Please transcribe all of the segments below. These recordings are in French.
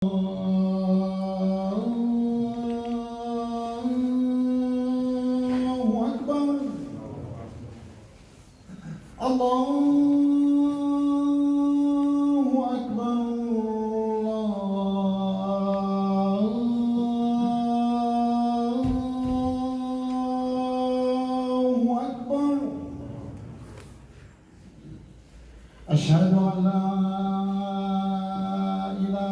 أشهد أن لا إله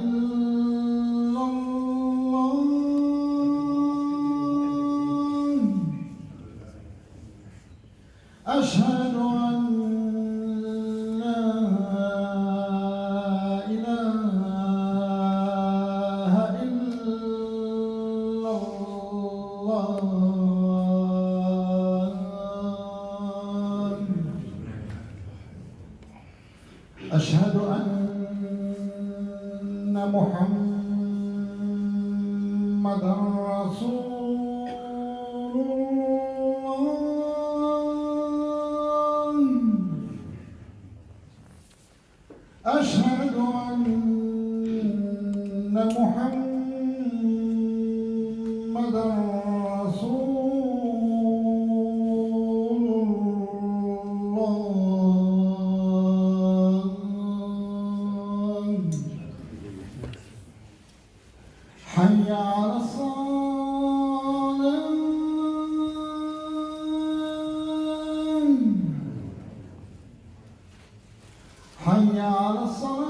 إلا الله. أشهد أن لا إله إلا الله. أشهد أن محمدًا رسول الله. أشهد أن محمدًا رسول حي على الصلاة. حي على الصلاة.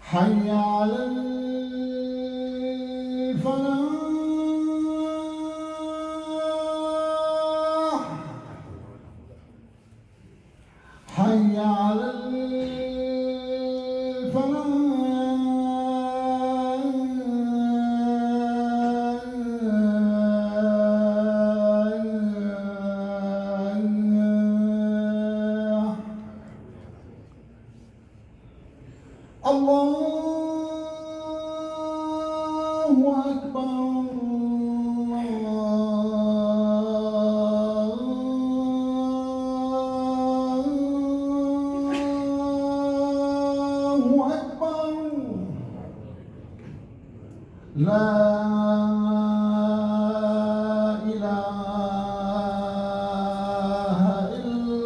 حي على الفلاح. حي على الفلاح. الله أكبر. الله أكبر. لا إله إلا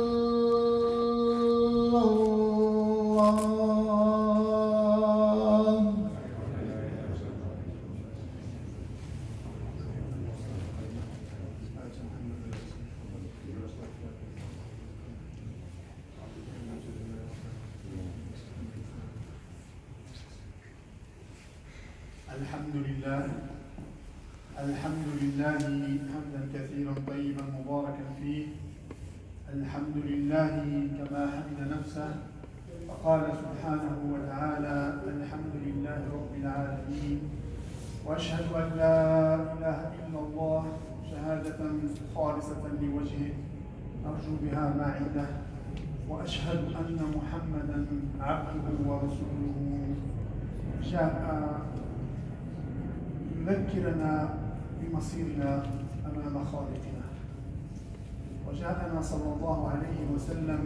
الله. الحمد لله حمدا كثيرا طيبا مباركا فيه. الحمد لله كما حمد نفسه فقال سبحانه وتعالى: الحمد لله رب العالمين، واشهد ان لا اله الا الله شهاده خالصه لوجهه ارجو بها ما عنده، واشهد ان محمدا عبده ورسوله جاء يذكرنا بمصيرنا أمام خالقنا، وجاءنا صلى الله عليه وسلم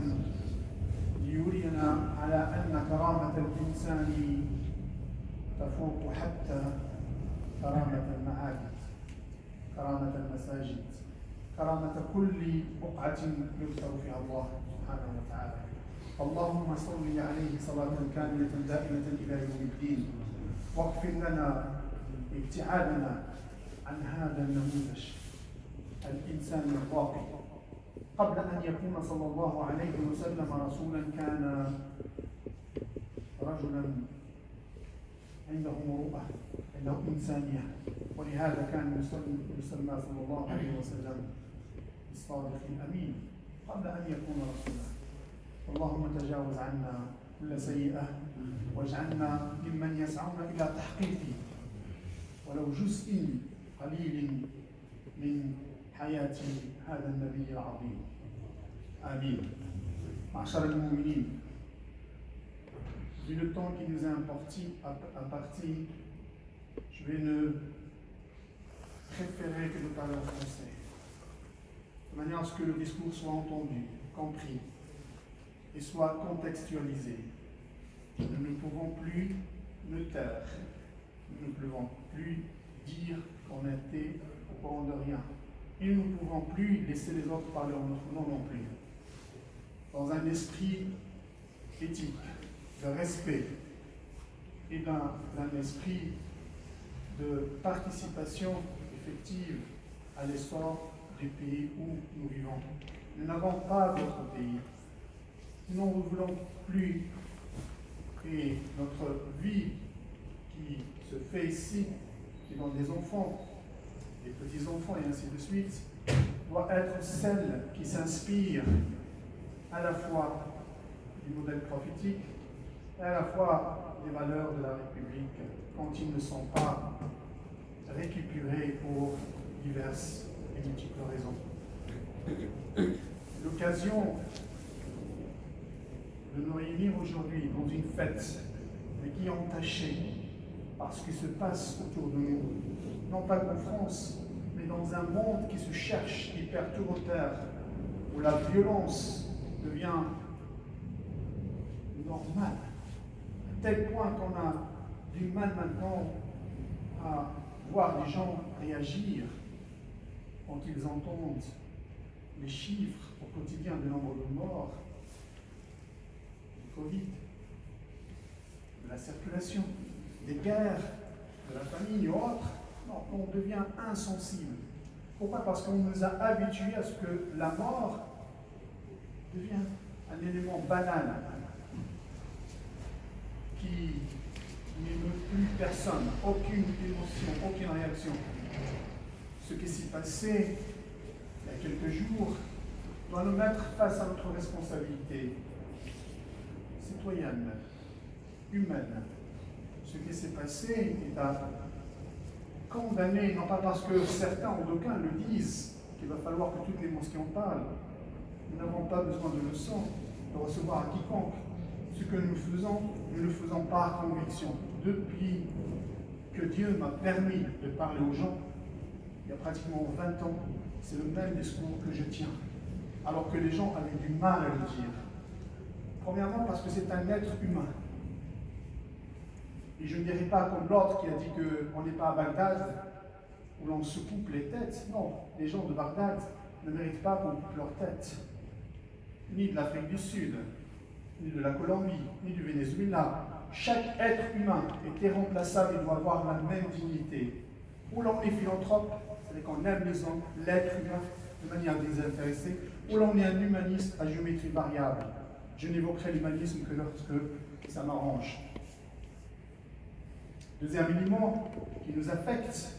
ليرينا على أن كرامة الإنسان تفوق حتى كرامة المعابد، كرامة المساجد، كرامة كل بقعة يذكر فيها الله سبحانه وتعالى. اللهم صل عليه صلاة كاملة دائمة إلى يوم الدين، واغفر لنا ابتعادنا عن هذا النموذج الإنسان الراقي. قبل أن يكون صلى الله عليه وسلم رسولا كان رجلا عنده مروءة، عنده إنسانية، ولهذا كان يسمى صلى الله عليه وسلم الصادق الأمين قبل أن يكون رسولا. اللهم تجاوز عنا كل سيئة، واجعلنا ممن يسعون إلى تحقيق ولو جزء قليل من حياة هذا النبي العظيم. آمين. معشر المؤمنين، vu le temps qui nous est imparti, je vais ne préférer que nous parlions français, de manière à ce que le discours soit entendu, compris et soit contextualisé. Nous ne pouvons plus nous taire, nous ne pouvons plus dire qu'on était au courant de rien. Et nous ne pouvons plus laisser les autres parler en notre nom non plus. Dans un esprit éthique, de respect et d'un esprit de participation effective à l'essor du pays où nous vivons. Nous n'avons pas d'autre pays. Nous ne voulons plus que notre vie qui se fait ici, qui est dans des enfants, des petits-enfants et ainsi de suite, doit être celle qui s'inspire à la fois du modèle prophétique et à la fois des valeurs de la République quand ils ne sont pas récupérés pour diverses et multiples raisons. L'occasion de nous réunir aujourd'hui dans une fête, mais qui est entachée par ce qui se passe autour de nous, non pas qu'en France, mais dans un monde qui se cherche, qui perd tout repère, où la violence devient normale, à tel point qu'on a du mal maintenant à voir les gens réagir quand ils entendent les chiffres au quotidien du nombre de morts, du Covid, de la circulation, des guerres, de la famille ou autres. Non, on devient insensible. Pourquoi? Parce qu'on nous a habitués à ce que la mort devient un élément banal qui n'émeut plus personne, aucune émotion, aucune réaction. Ce qui s'est passé il y a quelques jours doit nous mettre face à notre responsabilité citoyenne, humaine. Ce qui s'est passé est à condamner, non pas parce que certains ou d'aucuns le disent, qu'il va falloir que toutes les mosquées en parlent. Nous n'avons pas besoin de leçons, de recevoir à quiconque. Ce que nous faisons, nous ne le faisons par conviction. Depuis que Dieu m'a permis de parler aux gens, il y a pratiquement 20 ans, c'est le même discours que je tiens, alors que les gens avaient du mal à le dire. Premièrement, parce que c'est un être humain. Et je ne dirais pas comme l'autre qui a dit qu'on n'est pas à Bagdad, où l'on se coupe les têtes. Non, les gens de Bagdad ne méritent pas qu'on coupe leurs têtes, ni de l'Afrique du Sud, ni de la Colombie, ni du Venezuela. Chaque être humain est irremplaçable et doit avoir la même dignité. Ou l'on est philanthrope, c'est-à-dire qu'on aime les hommes, l'être humain de manière désintéressée, ou l'on est un humaniste à géométrie variable. Je n'évoquerai l'humanisme que lorsque ça m'arrange. Deuxième élément qui nous affecte,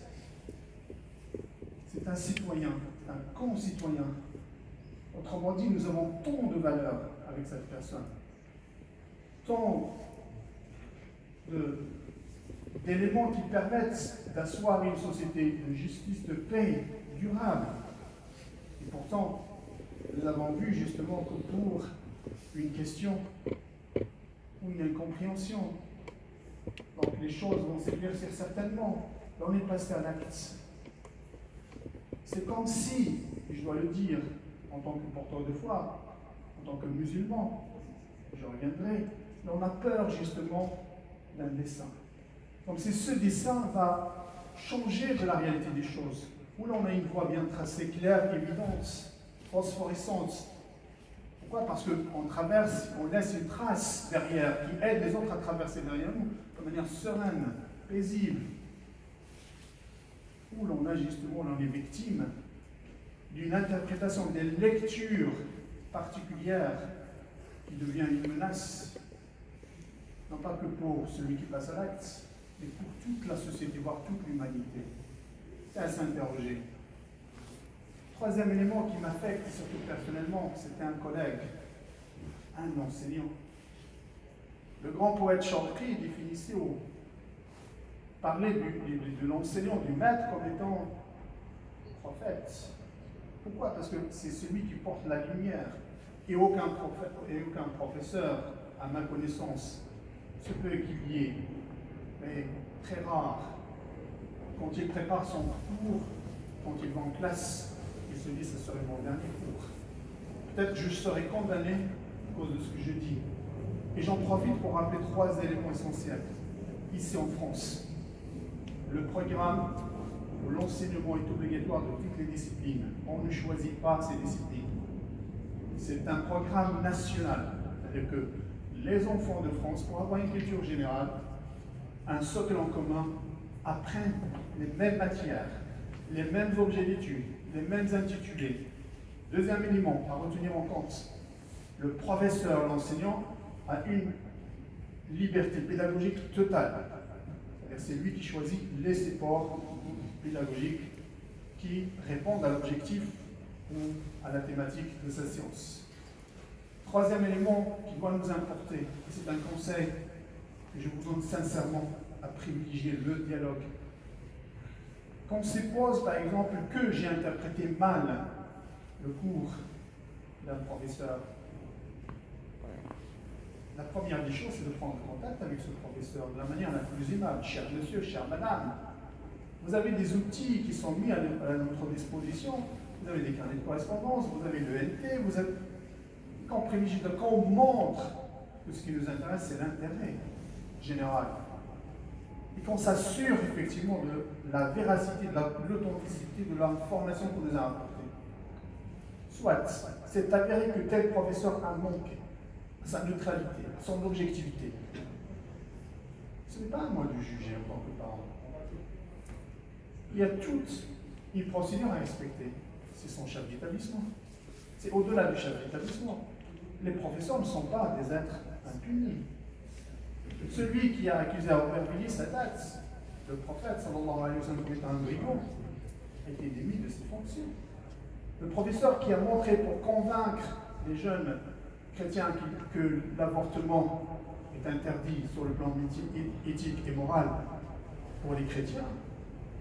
c'est un citoyen, un concitoyen. Autrement dit, nous avons tant de valeurs avec cette personne, tant d'éléments qui permettent d'asseoir une société de justice, de paix durable. Et pourtant, nous avons vu justement que pour une question ou une incompréhension, donc les choses vont s'éclaircir certainement, on est passé à l'acte. C'est comme si, et je dois le dire, en tant que porteur de foi, en tant que musulman, je reviendrai, mais on a peur justement d'un dessein. Donc c'est ce dessein va changer de la réalité des choses, où l'on a une voie bien tracée, claire, évidente, phosphorescente. Pourquoi? Parce qu'on traverse, on laisse une trace derrière qui aide les autres à traverser derrière nous de manière sereine, paisible. Où l'on a justement, l'on est victime d'une interprétation, des lectures particulières qui devient une menace, non pas que pour celui qui passe à l'acte, mais pour toute la société, voire toute l'humanité. C'est à s'interroger. Troisième élément qui m'affecte, surtout personnellement, c'était un collègue, un enseignant. Le grand poète Chantry définissait parlait de l'enseignant, du maître comme étant prophète. Pourquoi? Parce que c'est celui qui porte la lumière. Et aucun professeur, à ma connaissance, se peut qu'il y ait, mais très rare, quand il prépare son cours, quand il va en classe, il se dit, ce serait mon dernier cours. Peut-être que je serai condamné à cause de ce que je dis. Et j'en profite pour rappeler 3 éléments essentiels. Ici en France, le programme où l'enseignement est obligatoire de toutes les disciplines. On ne choisit pas ces disciplines. C'est un programme national. C'est-à-dire que les enfants de France, pour avoir une culture générale, un socle en commun, apprennent les mêmes matières, les mêmes objets d'études, les mêmes intitulés. Deuxième élément à retenir en compte, le professeur, l'enseignant, a une liberté pédagogique totale. C'est lui qui choisit les supports pédagogiques qui répondent à l'objectif ou à la thématique de sa science. Troisième élément qui doit nous importer, et c'est un conseil que je vous donne sincèrement, à privilégier le dialogue. Quand on suppose par exemple que j'ai interprété mal le cours d'un professeur, la première des choses, c'est de prendre contact avec ce professeur de la manière la plus aimable. Cher monsieur, chère madame, vous avez des outils qui sont mis à notre disposition. Vous avez des carnets de correspondance, vous avez le NT, vous avez... Quand on montre que ce qui nous intéresse, c'est l'intérêt général. Et qu'on s'assure effectivement de la véracité, de l'authenticité de l'information qu'on nous a apportée. Soit, c'est avéré que tel professeur a manqué à sa neutralité, à son objectivité. Ce n'est pas à moi de juger en tant que parent. Il y a toute une procédure à respecter. C'est son chef d'établissement. C'est au-delà du chef d'établissement. Les professeurs ne sont pas des êtres impunis. Celui qui a accusé à Aubervilliers, ça date. Le prophète, sallallahu alayhi wa sallam, qui était un brigand, a été démis de ses fonctions. Le professeur qui a montré pour convaincre les jeunes chrétiens que l'avortement est interdit sur le plan éthique et moral pour les chrétiens,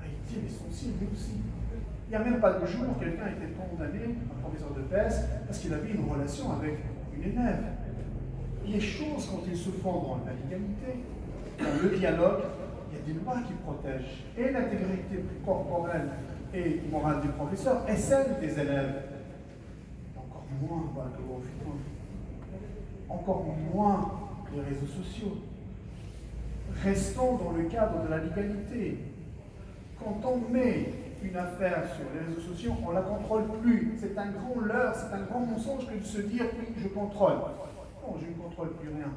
a été licencié lui aussi. Il n'y a même pas de jour, quelqu'un a été condamné, un professeur de PS, parce qu'il avait une relation avec une élève. Les choses, quand ils se font dans la légalité, dans le dialogue, il y a des lois qui protègent et l'intégrité corporelle et morale du professeur et celle des élèves. Encore moins, encore moins les réseaux sociaux. Restons dans le cadre de la légalité. Quand on met une affaire sur les réseaux sociaux, on ne la contrôle plus. C'est un grand leurre, c'est un grand mensonge que de se dire oui, je contrôle. Non, je ne contrôle plus rien.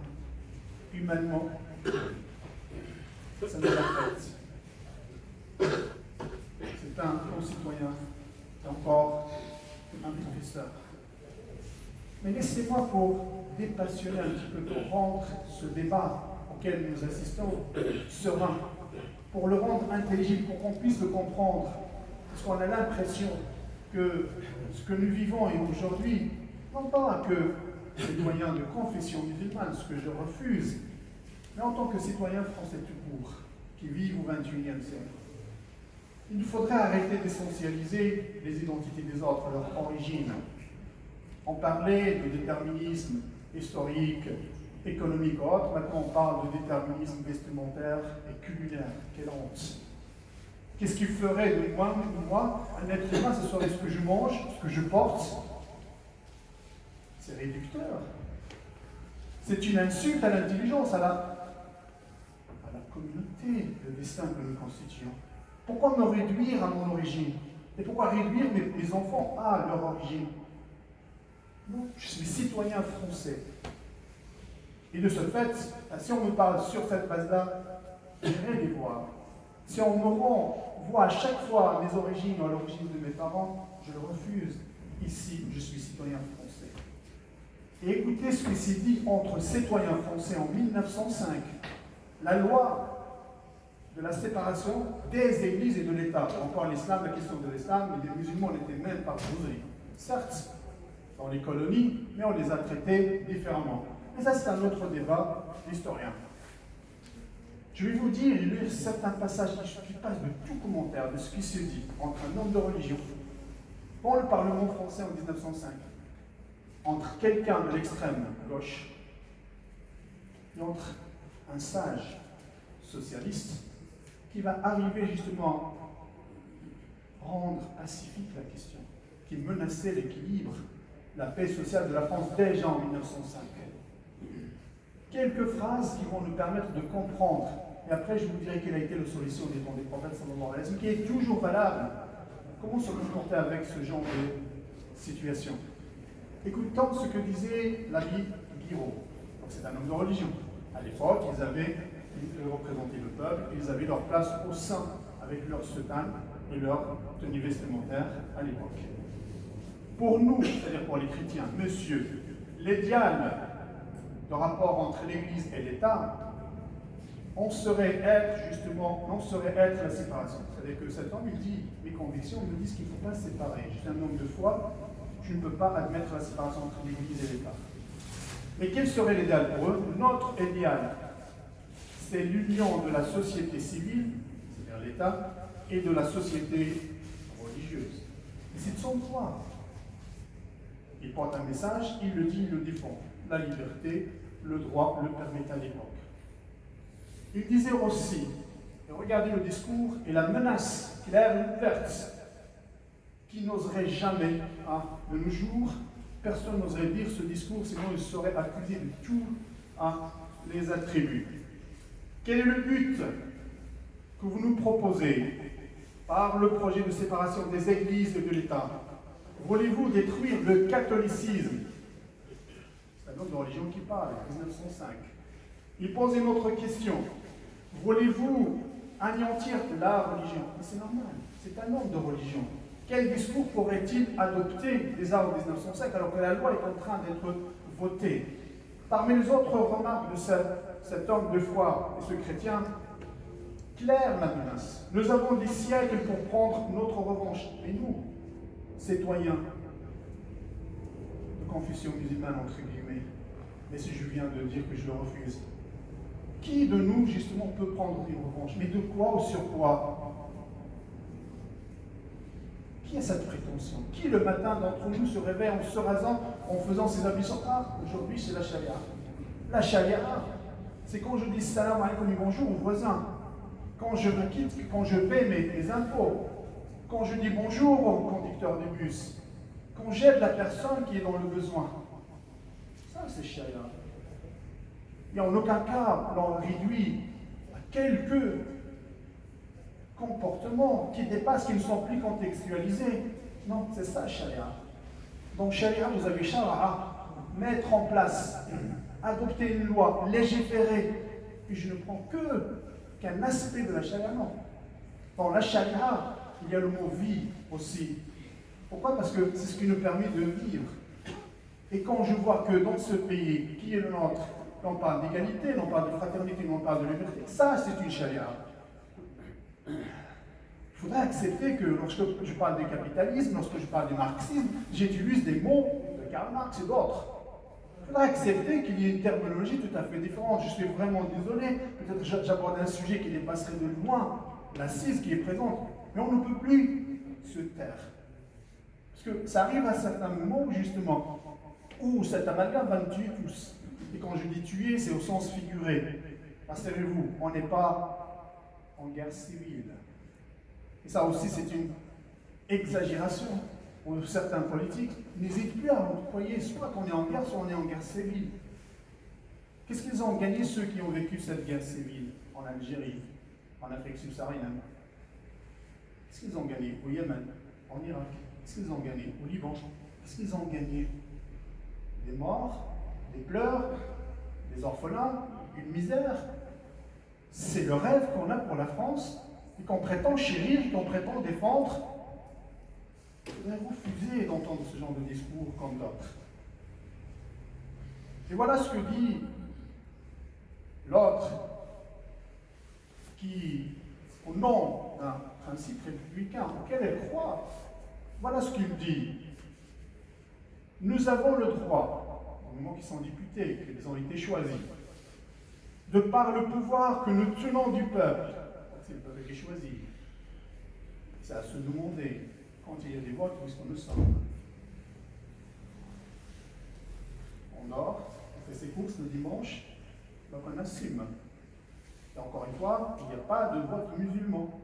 Humainement, ça me l'affecte. C'est un concitoyen, c'est encore un professeur. Mais laissez-moi pour dépassionner un petit peu, pour rendre ce débat auquel nous assistons serein, pour le rendre intelligible, pour qu'on puisse le comprendre. Parce qu'on a l'impression que ce que nous vivons est aujourd'hui, non pas que citoyen de confession musulmane, ce que je refuse, mais en tant que citoyen français tout court, qui vit au XXIe siècle. Il nous faudrait arrêter d'essentialiser les identités des autres, leur origine. On parlait de déterminisme historique, économique ou autre, maintenant on parle de déterminisme vestimentaire et culinaire. Quelle honte! Qu'est-ce qui ferait de moi, un être humain, ce serait ce que je mange, ce que je porte? C'est réducteur. C'est une insulte à l'intelligence, à la communauté, le destin que nous constituons. Pourquoi me réduire à mon origine? Et pourquoi réduire mes enfants à leur origine? Non, je suis citoyen français. Et de ce fait, si on me parle sur cette base-là, j'irai les voir. Si on me voit à chaque fois mes origines ou à l'origine de mes parents, je le refuse. Ici, je suis citoyen français. Et écoutez ce qui s'est dit entre citoyens français en 1905. La loi de la séparation des églises et de l'État. Encore l'islam, la question de l'islam, mais les musulmans n'étaient même pas posés. Certes, dans les colonies, mais on les a traités différemment. Mais ça, c'est un autre débat d'historien. Je vais vous dire, il y a certains passages qui passent de tout commentaire de ce qui se dit entre un homme de religion, dans le Parlement français en 1905, entre quelqu'un de l'extrême gauche et entre un sage socialiste qui va arriver justement à rendre pacifique la question, qui menaçait l'équilibre, la paix sociale de la France déjà en 1905. Quelques phrases qui vont nous permettre de comprendre, et après je vous dirai quelle a été la solution des temps des prophètes sallallahu alayhi wa sallam, qui est toujours valable. Comment se comporter avec ce genre de situation? Écoutons ce que disait l'ami Guiraud. C'est un homme de religion. À l'époque, ils représentaient le peuple, ils avaient leur place au sein, avec leur soutane et leur tenue vestimentaire à l'époque. Pour nous, c'est-à-dire pour les chrétiens, monsieur, l'idéal de rapport entre l'Église et l'État, on serait être la séparation. C'est-à-dire que cet homme, il dit, mes convictions me disent qu'il ne faut pas se séparer. Je suis un homme de foi, je ne peux pas admettre la séparation entre l'Église et l'État. Mais quel serait l'idéal pour eux? Notre idéal, c'est l'union de la société civile, c'est-à-dire l'État, et de la société religieuse. Et c'est de son droit. Il porte un message, il le dit, il le défend. La liberté, le droit le permet à l'époque. Il disait aussi, et regardez le discours et la menace claire et ouverte, qui n'oserait jamais, de nos jours, personne n'oserait dire ce discours, sinon il serait accusé de tous les attributs. Quel est le but que vous nous proposez par le projet de séparation des églises et de l'État? Voulez-vous détruire le catholicisme? C'est un homme de religion qui parle, 1905. Il pose une autre question. Voulez-vous anéantir la religion? C'est normal, c'est un homme de religion. Quel discours pourrait-il adopter déjà en 1905 alors que la loi est en train d'être votée? Parmi les autres remarques de cet homme de foi et ce chrétien, claire la menace. Nous avons des siècles pour prendre notre revanche. Et nous, citoyens de confession musulmane, entre guillemets, mais si je viens de dire que je le refuse, qui de nous, justement, peut prendre une revanche? Mais de quoi ou sur quoi? Qui a cette prétention? Qui le matin d'entre nous se réveille en se rasant, en faisant ses ablutions? Aujourd'hui c'est la charia. La charia, c'est quand je dis salam alaykoum et bonjour aux voisins, quand je me quitte, quand je paie mes impôts, quand je dis bonjour au conducteur du bus, quand j'aide la personne qui est dans le besoin. Ça, c'est charia. Et en aucun cas, l'on réduit à quelques comportements qui dépassent, qui ne sont plus contextualisés. Non, c'est ça, charia. Donc, charia, vous avez charia, mettre en place, adopter une loi, légiférer. Puis je ne prends qu'un aspect de la charia, non. Dans la charia, il y a le mot vie aussi. Pourquoi? Parce que c'est ce qui nous permet de vivre. Et quand je vois que dans ce pays, qui est le nôtre, on parle d'égalité, on parle de fraternité, on parle de liberté, ça c'est une charia. Il faudrait accepter que lorsque je parle du capitalisme, lorsque je parle du marxisme, j'utilise des mots de Karl Marx et d'autres. Il faudrait accepter qu'il y ait une terminologie tout à fait différente. Je suis vraiment désolé, peut-être j'aborde un sujet qui dépasserait de loin la cise qui est présente, mais on ne peut plus se taire. Parce que ça arrive à certains moments, justement, où cet amalgame va nous tuer tous. Et quand je dis tuer, c'est au sens figuré. Rassurez-vous, on n'est pas en guerre civile. Et ça aussi, c'est une exagération où certains politiques n'hésitent plus à employer soit qu'on est en guerre, soit on est en guerre civile. Qu'est-ce qu'ils ont gagné, ceux qui ont vécu cette guerre civile en Algérie, en Afrique subsaharienne? Qu'est-ce qu'ils ont gagné au Yémen, en Irak? Qu'est-ce qu'ils ont gagné au Liban? Qu'est-ce qu'ils ont gagné? Des morts, des pleurs, des orphelins, une misère. C'est le rêve qu'on a pour la France et qu'on prétend chérir, qu'on prétend défendre. Vous avez refusé d'entendre ce genre de discours comme d'autres. Et voilà ce que dit l'autre qui, au nom d'un principe républicain auquel elle croit, voilà ce qu'il dit. Nous avons le droit, au moment qu'ils sont députés, qu'ils ont été choisis, de par le pouvoir que nous tenons du peuple, c'est le peuple qui est choisi, c'est à se demander, quand il y a des votes, où est-ce que nous sommes? On dort, on fait ses courses le dimanche, donc on assume Et encore une fois, il n'y a pas de vote musulman.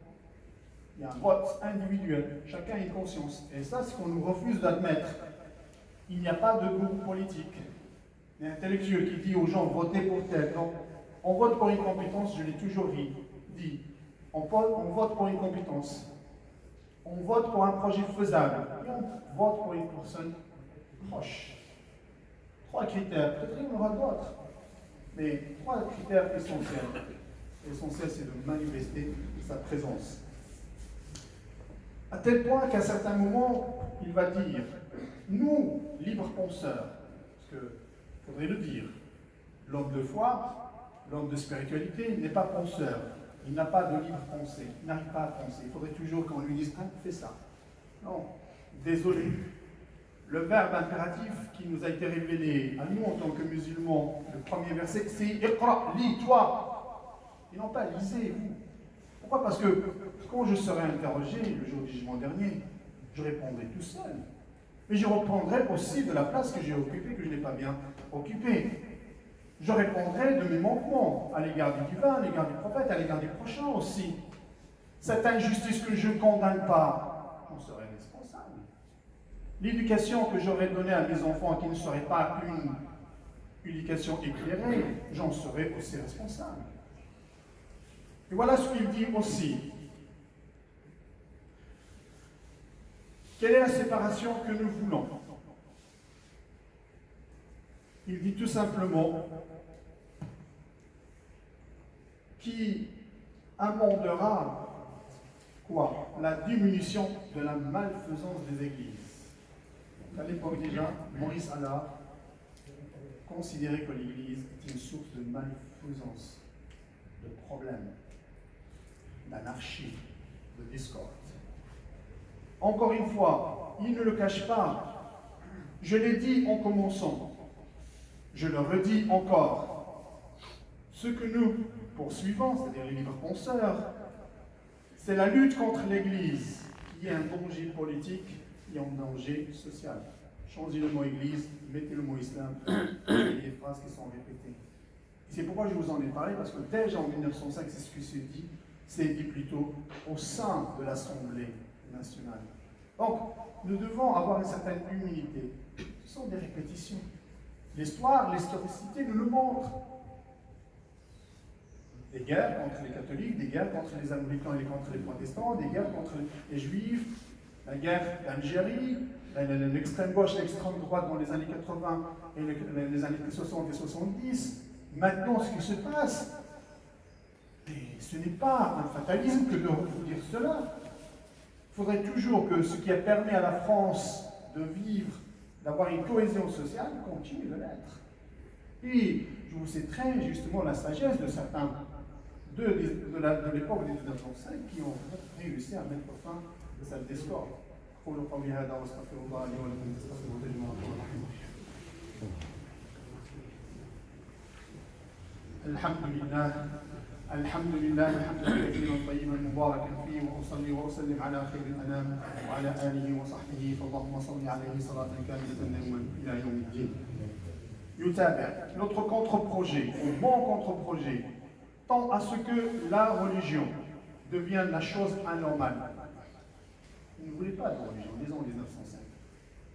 Il y a un vote individuel. Chacun a une conscience. Et ça, c'est ce qu'on nous refuse d'admettre. Il n'y a pas de groupe politique. Il y a un intellectuel qui dit aux gens, votez pour tel. Non, on vote pour une compétence, je l'ai toujours dit. On vote pour une compétence. On vote pour un projet faisable. Et on vote pour une personne proche. 3 critères. Peut-être qu'il y en aura d'autres. Mais 3 critères essentiels. L'essentiel, c'est de manifester sa présence. À tel point qu'à certains moments, il va dire, nous, libres penseurs, parce qu'il faudrait le dire, l'homme de foi, l'homme de spiritualité n'est pas penseur. Il n'a pas de libre pensée, il n'arrive pas à penser. Il faudrait toujours qu'on lui dise, fais ça. Non, désolé. Le verbe impératif qui nous a été révélé à nous en tant que musulmans, le premier verset, c'est Iqra, lis, toi. Et non pas lisez, vous. Pourquoi? Parce que quand je serai interrogé le jour du jugement dernier, je répondrai tout seul. Mais je reprendrai aussi de la place que j'ai occupée, que je n'ai pas bien occupée. Je répondrai de mes manquements à l'égard du divin, à l'égard du prophète, à l'égard du prochain aussi. Cette injustice que je ne condamne pas, j'en serai responsable. L'éducation que j'aurais donnée à mes enfants qui ne serait pas une éducation éclairée, j'en serai aussi responsable. Et voilà ce qu'il dit aussi. Quelle est la séparation que nous voulons? Il dit tout simplement qui amendera quoi? La diminution de la malfaisance des églises. À l'époque déjà, Maurice Allard considérait que l'église est une source de malfaisance, de problèmes, d'anarchie, de discorde. Encore une fois, il ne le cache pas. Je l'ai dit en commençant. Je le redis encore. Ce que nous poursuivons, c'est-à-dire les libres penseurs, c'est la lutte contre l'Église, qui est un danger politique et un danger social. Changez le mot Église, mettez le mot Islam, et des phrases qui sont répétées. C'est pourquoi je vous en ai parlé, parce que déjà en 1905, c'est ce qui s'est dit, c'est dit plutôt au sein de l'Assemblée nationale. Donc, nous devons avoir une certaine humilité. Ce sont des répétitions. L'histoire, l'historicité nous le montre. Des guerres contre les catholiques, des guerres contre les anglicans et contre les protestants, des guerres contre les juifs, la guerre d'Algérie, l'extrême gauche et l'extrême droite dans les années 80 et les années 60 et 70. Maintenant, ce qui se passe, et ce n'est pas un fatalisme que de vous dire cela. Il faudrait toujours que ce qui a permis à la France de vivre, d'avoir une cohésion sociale, continue de l'être. Et je vous sais très justement la sagesse de certains de l'époque de 1905 qui ont réussi à mettre fin à cette discorde. الحمد لله حمدا كثيرا طيبا مباركا فيه واصلي واسلم على خير الانام وعلى اله وصحبه فاللهم صل عليه صلاه كامله الى يوم الدين. يتابع notre contre-projet, un bon contre-projet, tend à ce que la religion devienne la chose anormale. Vous ne voulez pas de religion, disons en 1905.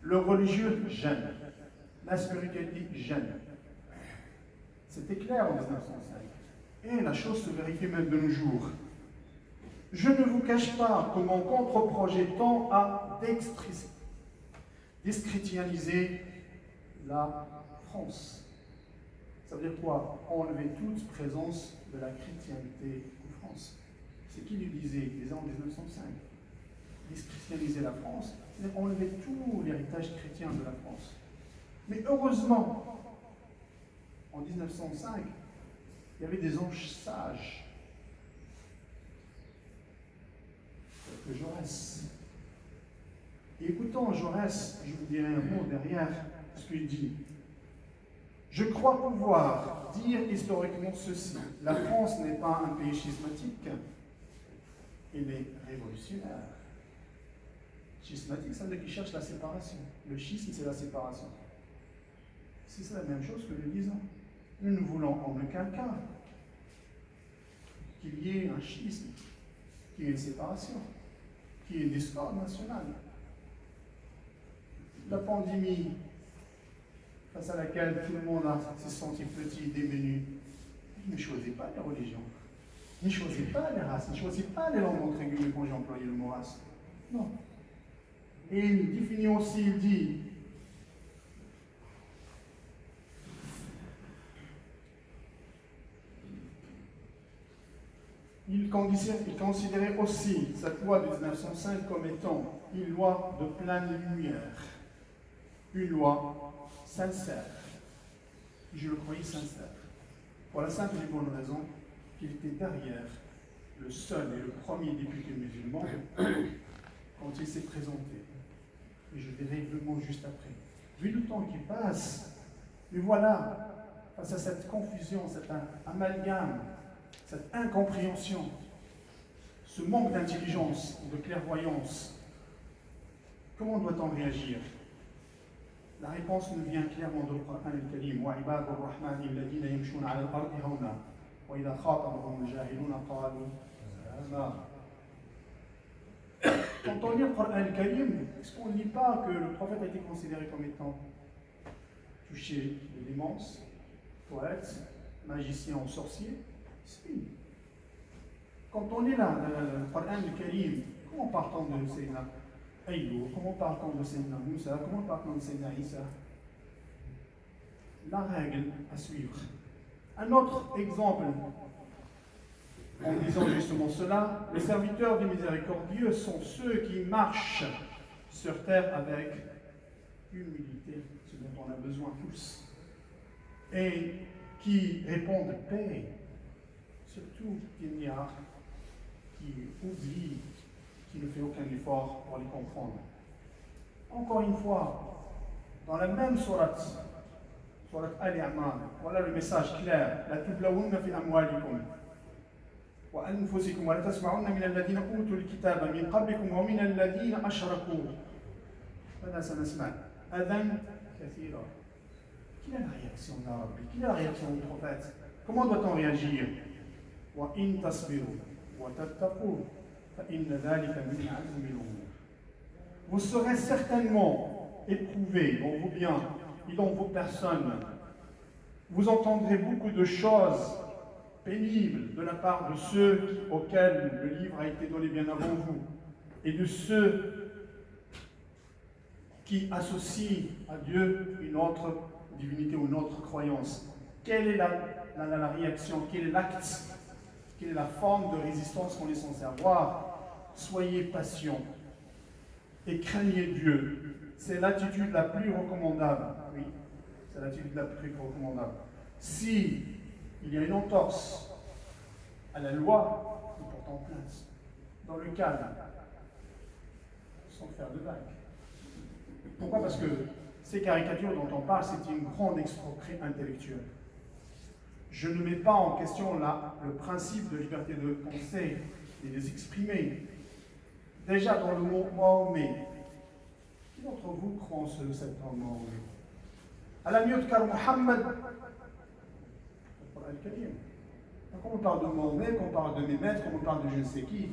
Le religieux gêne, la spiritualité gêne. C'était clair en 1905. Et la chose se vérifie même de nos jours. Je ne vous cache pas que mon contre-projet tend à déschristianiser la France. Ça veut dire quoi? Enlever toute présence de la chrétienté en France. C'est qui lui disait déjà en 1905? Déschristianiser la France, c'est enlever tout l'héritage chrétien de la France. Mais heureusement, en 1905, il y avait des anges sages. Que Jaurès. Et écoutant Jaurès, je vous dirai un mot derrière ce qu'il dit. Je crois pouvoir dire historiquement ceci. La France n'est pas un pays schismatique, elle est révolutionnaire. Schismatique, ça veut dire qu'il cherche la séparation. Le schisme, c'est la séparation. C'est la même chose que le disant. Nous ne voulons en aucun cas qu'il y ait un schisme, qu'il y ait une séparation, qu'il y ait une discorde nationale. La pandémie, face à laquelle tout le monde s'est senti petit, démuni, il ne choisit pas les religions, il ne choisit pas les races, il ne choisit pas les langues contrégulées quand j'ai employé le mot race. Non. Et il définit aussi, il dit, il considérait aussi cette loi de 1905 comme étant une loi de pleine lumière, une loi sincère. Je le croyais sincère, pour la simple et bonne raison qu'il était derrière le seul et le premier député musulman quand il s'est présenté. Et je dirai le mot juste après. Vu le temps qui passe, mais voilà, face à cette confusion, cet amalgame, cette incompréhension, ce manque d'intelligence, de clairvoyance, comment doit-on réagir? La réponse nous vient clairement du Coran al-Karim. وَعِبَادُ الرَّحْمَنِ الَّذِينَ يَمْشُونَ عَلَى الْأَرْضِ هَوْنًا وَإِذَا خَاطَبَهُمُ الْجَاهِلُونَ قَالُوا سَلَامًا. Quand on lit le Coran al-Karim, est-ce qu'on ne lit pas que le prophète a été considéré comme étant touché de démence, poète, magicien ou sorcier? Si. Quand on lit le Coran al-Karim, comment parle-t-on de Sayyidina Aïlou, comment parle-t-on de Sayyidina Moussa, comment parle-t-on de Sayyidina Isa? La règle à suivre. Un autre exemple, en disant justement cela, les serviteurs du miséricordieux sont ceux qui marchent sur terre avec humilité, ce dont on a besoin tous, et qui répondent paix, surtout qu'il y a qui oublie, qui ne fait aucun effort pour les comprendre. Encore une fois, dans la même sourate Al-Imran, voilà le message clair. La tublawunna fi amwalikum wa anfusikum wa la tasma'unna min alladhina utul kitaba min qablikum wa min alladhina ashraku. Fala sanasma' adhan kathira. Quelle est la réaction de l'Arabe? Quelle est la réaction du prophète? Comment doit-on réagir? Wa in tasbiru wa tattaqu fa inna dhalika min 'azmi al-umur. Vous serez certainement éprouvés dans vos biens et dans vos personnes. Vous entendrez beaucoup de choses pénibles de la part de ceux auxquels le livre a été donné bien avant vous et de ceux qui associent à Dieu une autre divinité ou une autre croyance. Quelle est la réaction? Quel est l'acte? Quelle est la forme de résistance qu'on est censé avoir? Soyez patients et craignez Dieu. C'est l'attitude la plus recommandable. Oui, c'est l'attitude la plus recommandable. Si il y a une entorse à la loi, nous portons plainte. Dans le calme, sans faire de vagues. Pourquoi? Parce que ces caricatures dont on parle, c'est une grande escroquerie intellectuelle. Je ne mets pas en question là le principe de liberté de penser et de s'exprimer. Déjà dans le mot Mahomet, qui d'entre vous croit en cet homme Mahomet? À la mieux de Muhammad, quand on parle de Mahomet, quand on parle de mes maîtres, quand on parle de je ne sais qui,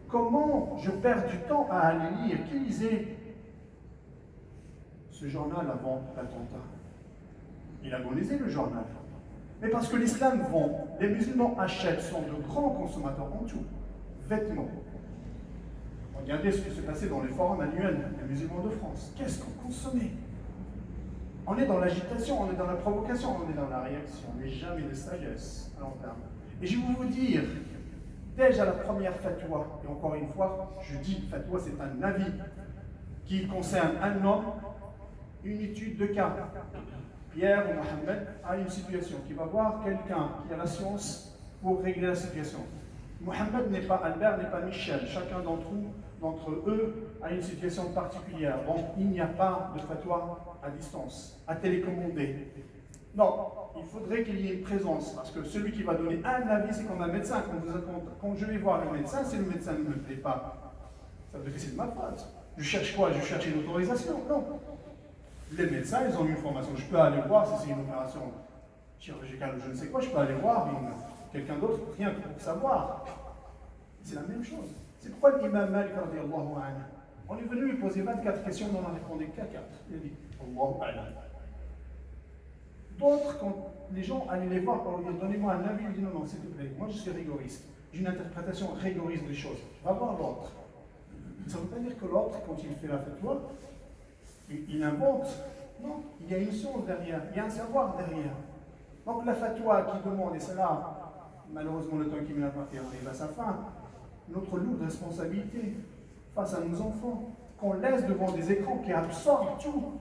comment je perds du temps à aller lire? Qui lisait ce journal avant l'attentat? Il agonisait le journal. Mais parce que l'islam vend, les musulmans achètent, sont de grands consommateurs en tout. Vêtements. Regardez ce qui se passait dans les forums annuels des musulmans de France. Qu'est-ce qu'on consommait? On est dans l'agitation, on est dans la provocation, on est dans la réaction, mais jamais de sagesse à long terme. Et je vais vous dire, déjà la première fatwa, et encore une fois, je dis fatwa, c'est un avis qui concerne un homme, une étude de cas. Pierre ou Mohamed a une situation, qui va voir quelqu'un qui a la science pour régler la situation. Mohamed n'est pas Albert, n'est pas Michel. Chacun d'entre eux a une situation particulière. Donc il n'y a pas de fatwa à distance, à télécommander. Non, il faudrait qu'il y ait une présence, parce que celui qui va donner un avis, c'est comme un médecin. Quand je vais voir le médecin, si le médecin ne me plaît pas, ça veut dire que c'est de ma faute. Je cherche quoi? Je cherche une autorisation? Non. Les médecins, ils ont une formation. Je peux aller voir si c'est une opération chirurgicale ou je ne sais quoi, je peux aller voir quelqu'un d'autre, rien que pour savoir. C'est la même chose. C'est pourquoi l'imam Malik, radiyallahu anhu, on est venu lui poser 24 questions, on en a répondu qu'à 4. Il a dit, Allahu a'lam. D'autres, quand les gens allaient les voir pour leur dire, donnez-moi un avis, ils disent, non, non, s'il te plaît, moi je suis rigoriste. J'ai une interprétation rigoriste des choses. Va voir l'autre. Ça ne veut pas dire que l'autre, quand il fait la fatwa, il invente. Non, il y a une science derrière, il y a un savoir derrière. Donc la fatwa qui demande, et c'est là, malheureusement le temps qui m'est imparti arrive à sa fin, notre lourde responsabilité face à nos enfants, qu'on laisse devant des écrans qui absorbent tout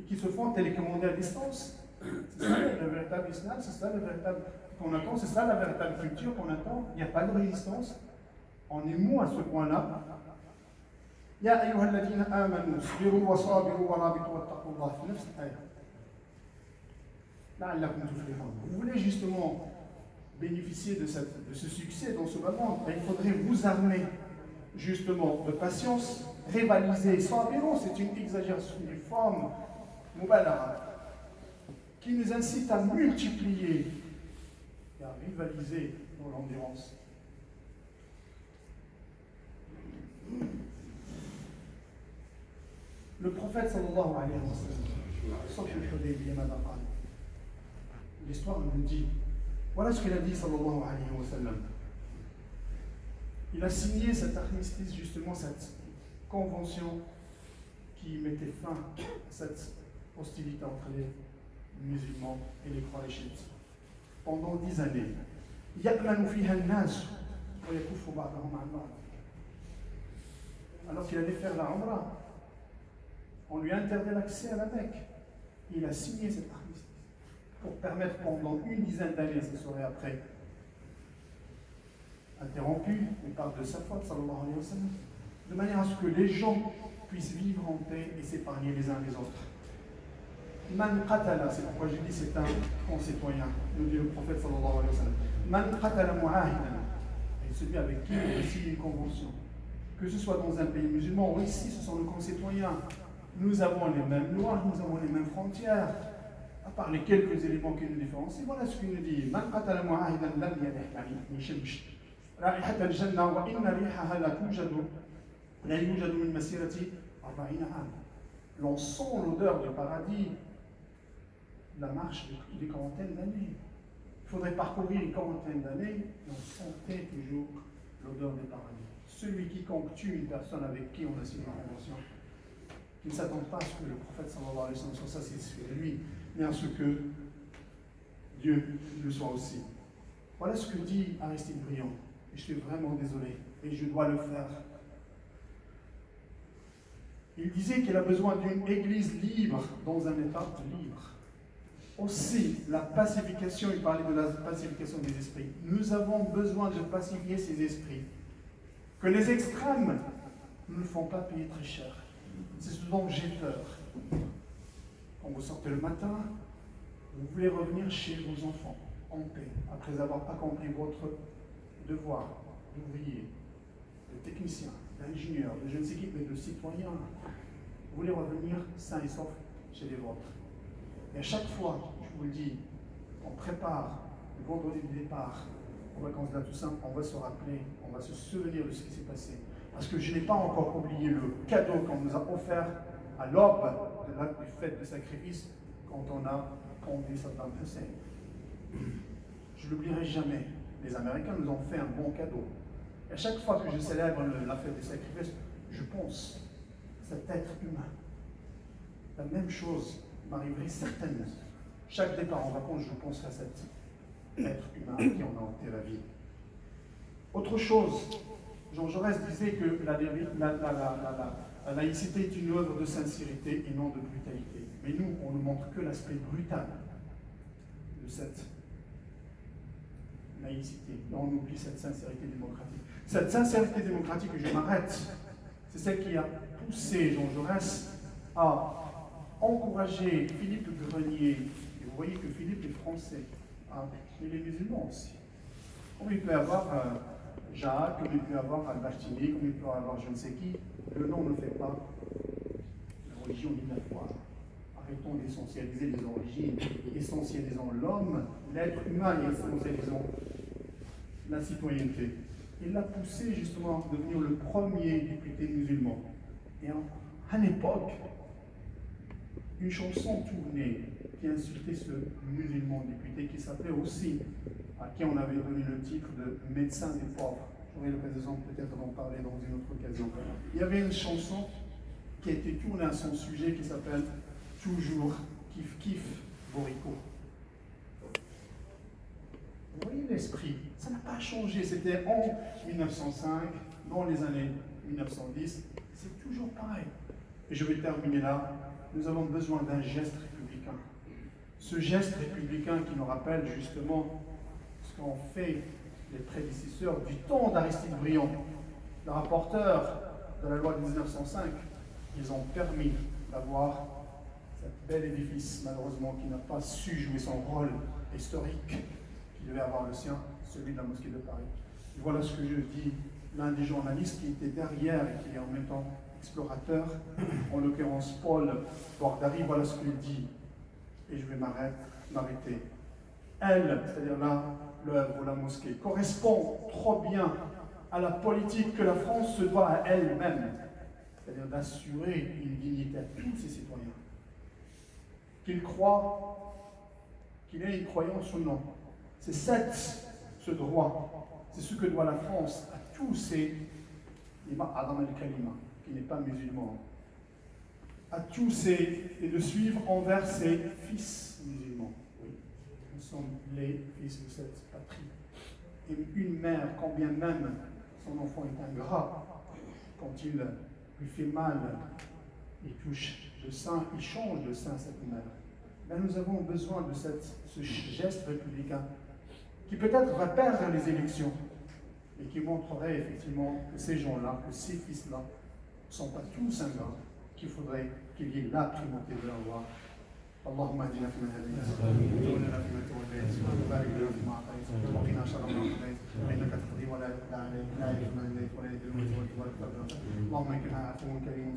et qui se font télécommander à distance. C'est ça le véritable islam, c'est ça le véritable qu'on attend, c'est ça la véritable culture qu'on attend. Il n'y a pas de résistance. On est mou à ce point-là. Ya ayyuha alladhina amanu sabiru wa sabiru wa rabitu wattaqullaha fi nafs al-aya. La'allakum tuflihun. Vous voulez justement bénéficier de ce succès dans ce moment, il faudrait vous armer justement de patience, rivaliser. Sabiru, c'est une exagération, une forme mubalagha qui nous incite à multiplier et à rivaliser dans l'endurance. Le prophète sallallahu alayhi wa sallam, l'histoire nous dit, voilà ce qu'il a dit sallallahu alayhi wa sallam. Il a signé cet armistice, justement cette convention qui mettait fin à cette hostilité entre les musulmans et les Qurayshites pendant 10 années. Alors qu'il allait faire la Umrah, on lui a interdit l'accès à la Mecque. Il a signé cet armistice pour permettre pendant une dizaine d'années, ce serait après interrompu, on parle de sa faute, sallallahu alayhi wa sallam, de manière à ce que les gens puissent vivre en paix et s'épargner les uns les autres. Man qatala, c'est pourquoi je dis c'est un concitoyen, nous dit le prophète sallallahu alayhi wa sallam. Man qatala mu'ahidan, et celui avec qui on a signé une convention. Que ce soit dans un pays musulman ou ici, ce sont nos concitoyens. Nous avons les mêmes lois, nous avons les mêmes frontières, à part les quelques éléments qui nous différencient. Voilà ce qu'il nous dit. Man qatala mu'ahidan lam yadih min shimsh. رائحة الجنة وإن ريحها لا يوجد من مسيرة 40 عام. L'on sent l'odeur du paradis, la marche des quarantaines d'années. Il faudrait parcourir une quarantaine d'années et on sentait toujours l'odeur du paradis. Celui qui tue une personne avec qui on a signé une convention, qui ne s'attend pas à ce que le prophète sallallahu alayhi wa sallam soit satisfait de lui, mais à ce que Dieu le soit aussi. Voilà ce que dit Aristide Briand. Je suis vraiment désolé, et je dois le faire. Il disait qu'il a besoin d'une église libre dans un état libre. Aussi, la pacification, il parlait de la pacification des esprits. Nous avons besoin de pacifier ces esprits. Que les extrêmes ne nous font pas payer très cher. C'est ce dont j'ai peur. Quand vous sortez le matin, vous voulez revenir chez vos enfants en paix, après avoir accompli votre devoir d'ouvrier, de technicien, d'ingénieur, de je ne sais qui, mais de citoyen. Vous voulez revenir sain et sauf chez les vôtres. Et à chaque fois, je vous le dis, on prépare le vendredi du départ aux vacances de la Toussaint, on va se rappeler, on va se souvenir de ce qui s'est passé. Parce que je n'ai pas encore oublié le cadeau qu'on nous a offert à l'aube de l'acte du fête de sacrifice quand on a conduit Saddam Hussein. Je ne l'oublierai jamais. Les Américains nous ont fait un bon cadeau. Et à chaque fois que je célèbre la fête des sacrifices, je pense à cet être humain. La même chose m'arriverait certainement. Chaque départ en vacances, je pense à cet être humain qui en a ôté la vie. Autre chose, Jean Jaurès disait que la laïcité est une œuvre de sincérité et non de brutalité. Mais nous, on ne montre que l'aspect brutal de cette laïcité. Et on oublie cette sincérité démocratique. Cette sincérité démocratique, je m'arrête, c'est celle qui a poussé Jean Jaurès à encourager Philippe Grenier. Et vous voyez que Philippe est français, hein, mais les musulmans aussi. Comme il peut y avoir Jacques, comme il peut y avoir Al-Bastini, comme il peut y avoir je ne sais qui, le nom ne fait pas la religion ni la foi. arrêtons d'essentialiser les origines, essentialisons l'homme, l'être humain et essentialisons la citoyenneté. Il l'a poussé justement à devenir le premier député musulman. Et à l'époque, une chanson tournait qui insultait ce musulman député qui s'appelait aussi, à qui on avait donné le titre de médecin des pauvres. J'aurai l'occasion peut-être d'en parler dans une autre occasion. Il y avait une chanson qui a été tournée à son sujet qui s'appelle Toujours Kif Kif Borico. Vous voyez l'esprit, ça n'a pas changé. C'était en 1905, dans les années 1910, c'est toujours pareil. Et je vais terminer là. Nous avons besoin d'un geste républicain. Ce geste républicain qui nous rappelle justement ce qu'ont fait les prédécesseurs du temps d'Aristide Briand, le rapporteur de la loi de 1905. Ils ont permis d'avoir cet bel édifice, malheureusement, qui n'a pas su jouer son rôle historique, qui devait avoir le sien, celui de la mosquée de Paris. Et voilà ce que je dis, l'un des journalistes qui était derrière et qui est en même temps explorateur, en l'occurrence Paul Bordary, voilà ce qu'il dit. Et je vais m'arrêter. Elle, c'est-à-dire là, l'œuvre ou la mosquée, correspond trop bien à la politique que la France se doit à elle-même, c'est-à-dire d'assurer une dignité à tous ses citoyens. Qu'ils croient, qu'il ait une croyance ou non. C'est ce droit, c'est ce que doit la France à tous ces Imam Adam al-Kalima, qui n'est pas musulman, à tous ces, et de suivre envers ses fils musulmans. Oui. Nous sommes les fils de cette patrie. Et une mère, quand bien même son enfant est ingrat, quand il lui fait mal, il touche le sein, il change de sein cette mère. Ben, nous avons besoin de ce geste républicain qui peut-être va perdre les élections et qui montrerait effectivement que ces gens-là, que ces fils-là, ne sont pas tous ingrats, qu'il faudrait qu'il y ait la primauté de la loi. اللهم اهدنا فيمن هديت وتولنا فيمن توليت وبارك لنا فيما اعطيت وقنا شر ما قضيت فانك تقضي ولا يقضى عليك لا يجوز من اليك ولا يذل من توليت اللهم انك عفو كريم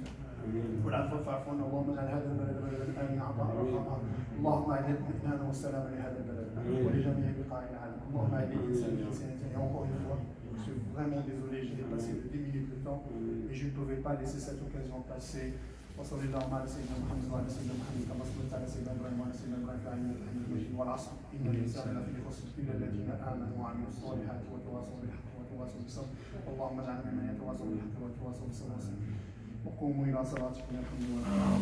والعفو فاعف عنا اللهم اجعل هذا البلد بلدا امنا عطاء رحمه اللهم اعد الاطمئنان والسلام لهذا البلد ولجميع بقاع العالم اللهم اعد الانسان بانسانيته encore une fois je suis vraiment désolé j'ai dépassé de 10 minutes de temps et je ne pouvais pas laisser cette occasion passer. وصلى الله على سيدنا محمد وعلى سيدنا محمد كما صليت على سيدنا ابراهيم وعلى سيدنا ابراهيم في العالمين انك مجيد والعصر ان الانسان لفي خسر الا الذين امنوا وعملوا الصالحات وتواصوا بالحق وتواصوا بالصبر اللهم اجعلنا ممن يتواصوا بالحق وتواصوا بالصبر وقوموا الى صلاتكم يرحمكم الله